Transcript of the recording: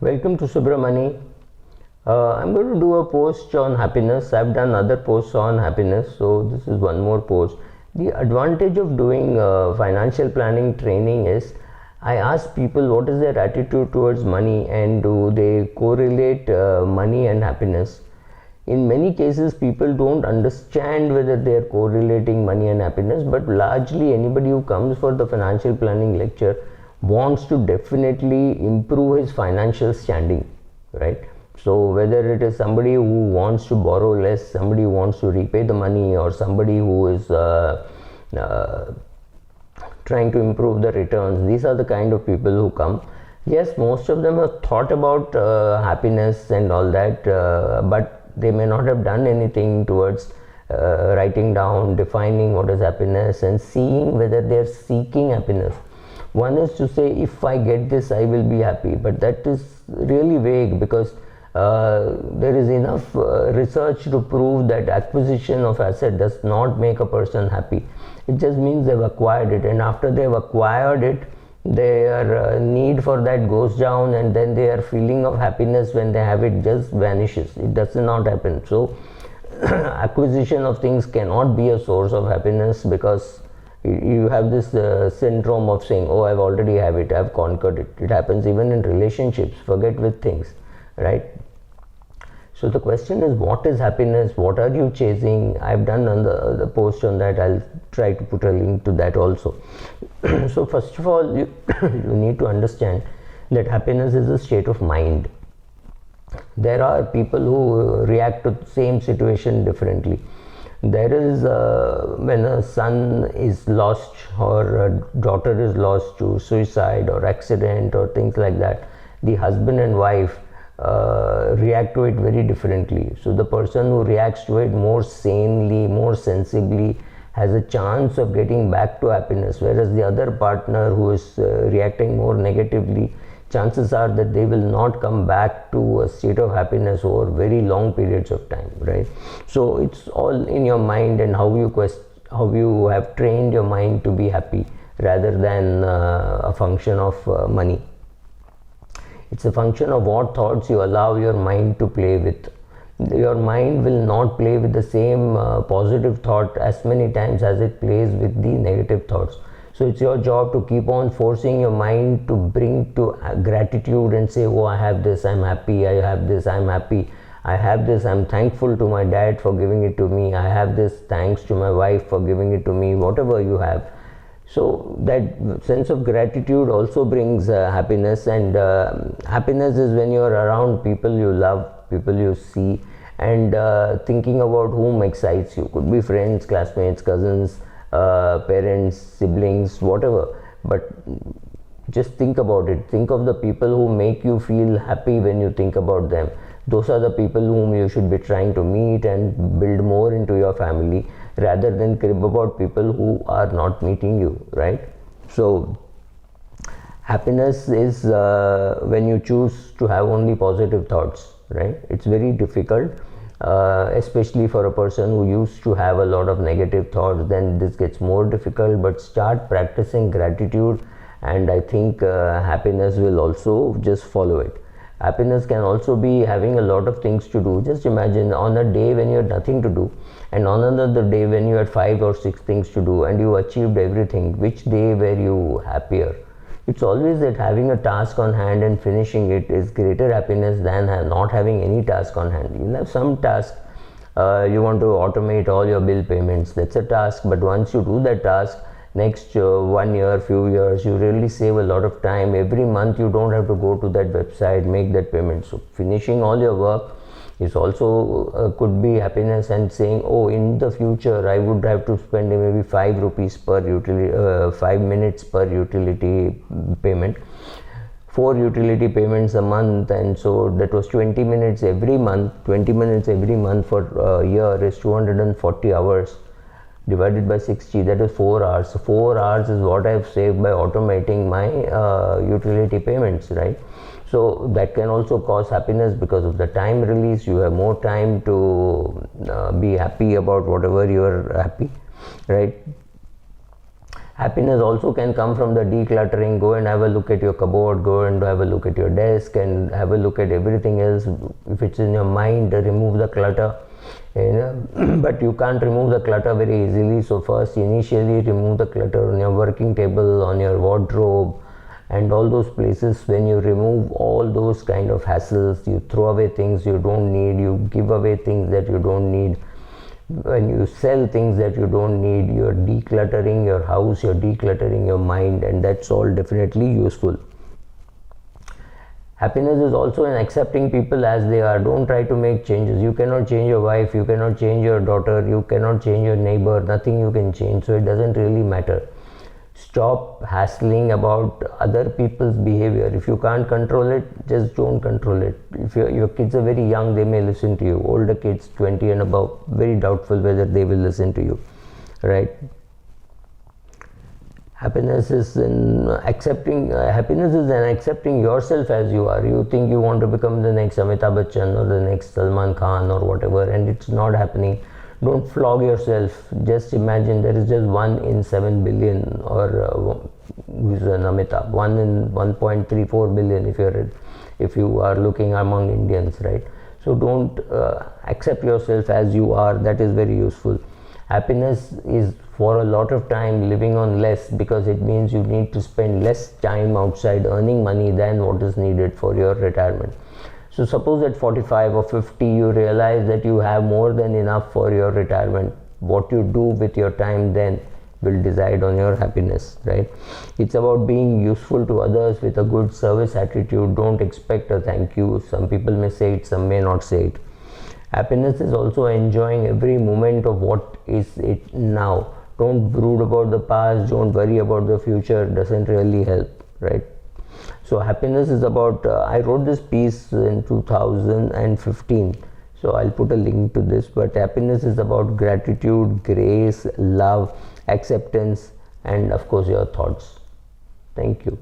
Welcome to Subramani. I'm going to do a post on happiness. I've done other posts on happiness, so this is one more post. The advantage of doing financial planning training is I ask people what is their attitude towards money and do they correlate money and happiness. In many cases, people don't understand whether they are correlating money and happiness, but largely anybody who comes for the financial planning lecture wants to definitely improve his financial standing, right? So whether it is somebody who wants to borrow less, somebody who wants to repay the money, or somebody who is trying to improve the returns, these are the kind of people who come. Yes, most of them have thought about happiness and all that, but they may not have done anything towards writing down, defining what is happiness and seeing whether they are seeking happiness. One is to say, if I get this, I will be happy, but that is really vague because there is enough research to prove that acquisition of asset does not make a person happy. It just means they've acquired it, and after they've acquired it, their need for that goes down, and then their feeling of happiness when they have it just vanishes. It does not happen. So acquisition of things cannot be a source of happiness because you have this syndrome of saying, oh, I've already have it, I've conquered it. It happens even in relationships. Forget with things, right? So the question is, what is happiness? What are you chasing? I've done on the post on that. I'll try to put a link to that also. So first of all, you need to understand that happiness is a state of mind. There are people who react to the same situation differently. There is when a son is lost or a daughter is lost to suicide or accident or things like that, the husband and wife react to it very differently. So the person who reacts to it more sanely, more sensibly, has a chance of getting back to happiness, whereas the other partner who is reacting more negatively, chances are that they will not come back to a state of happiness over very long periods of time, right? So it's all in your mind and how you have trained your mind to be happy rather than a function of money. It's a function of what thoughts you allow your mind to play with. Your mind will not play with the same positive thought as many times as it plays with the negative thoughts. So it's your job to keep on forcing your mind to bring to gratitude and say, oh, I have this, I'm happy, I have this, I'm happy, I have this, I'm thankful to my dad for giving it to me, I have this, thanks to my wife for giving it to me, whatever you have. So that sense of gratitude also brings happiness, and happiness is when you're around people you love, people you see, and thinking about whom excites you. Could be friends, classmates, cousins, parents, siblings, whatever, but just think about it. Think of the people who make you feel happy when you think about them. Those are the people whom you should be trying to meet and build more into your family, rather than crib about people who are not meeting you, right? So happiness is when you choose to have only positive thoughts, right? It's very difficult, especially for a person who used to have a lot of negative thoughts. Then this gets more difficult, but start practicing gratitude, and I think happiness will also just follow it. Happiness can also be having a lot of things to do. Just imagine on a day when you had nothing to do, and on another day when you had 5 or 6 things to do and you achieved everything. Which day were you happier? It's always that having a task on hand and finishing it is greater happiness than not having any task on hand. You'll have some task, you want to automate all your bill payments, that's a task, but once you do that task, next 1 year, few years, you really save a lot of time. Every month you don't have to go to that website, make that payment. So finishing all your work is also could be happiness, and saying, oh, in the future I would have to spend maybe 5 rupees per utility, 5 minutes per utility payment, 4 utility payments a month, and so that was 20 minutes every month. 20 minutes every month for a year is 240 hours. Divided by 60, that is 4 hours. So 4 hours is what I have saved by automating my utility payments, right? So that can also cause happiness because of the time release. You have more time to be happy about whatever you are happy, right? Happiness also can come from the decluttering. Go and have a look at your cupboard, go and have a look at your desk, and have a look at everything else. If it's in your mind, remove the clutter. But you can't remove the clutter very easily, so first initially remove the clutter on your working table, on your wardrobe, and all those places. When you remove all those kind of hassles, you throw away things you don't need, you give away things that you don't need, when you sell things that you don't need, you're decluttering your house, you're decluttering your mind, and that's all definitely useful. Happiness is also in accepting people as they are. Don't try to make changes. You cannot change your wife, you cannot change your daughter, you cannot change your neighbor, nothing you can change, so it doesn't really matter. Stop hassling about other people's behavior. If you can't control it, just don't control it. If your kids are very young, they may listen to you. Older kids, 20 and above, very doubtful whether they will listen to you, right? Happiness is in accepting yourself as you are. You think you want to become the next Amitabh Bachchan or the next Salman Khan or whatever, and it's not happening. Don't flog yourself. Just imagine there is just 1 in 7 billion, or who's an Amitabh, 1 in 1.34 billion if you are looking among Indians, right? So don't accept yourself as you are. That is very useful. Happiness is for a lot of time living on less, because it means you need to spend less time outside earning money than what is needed for your retirement. So suppose at 45 or 50 you realize that you have more than enough for your retirement. What you do with your time then will decide on your happiness, right? It's about being useful to others with a good service attitude. Don't expect a thank you. Some people may say it, some may not say it. Happiness is also enjoying every moment of what is it now. Don't brood about the past, don't worry about the future. It doesn't really help, right? So happiness is about, I wrote this piece in 2015, so I'll put a link to this, but happiness is about gratitude, grace, love, acceptance, and of course your thoughts. Thank you.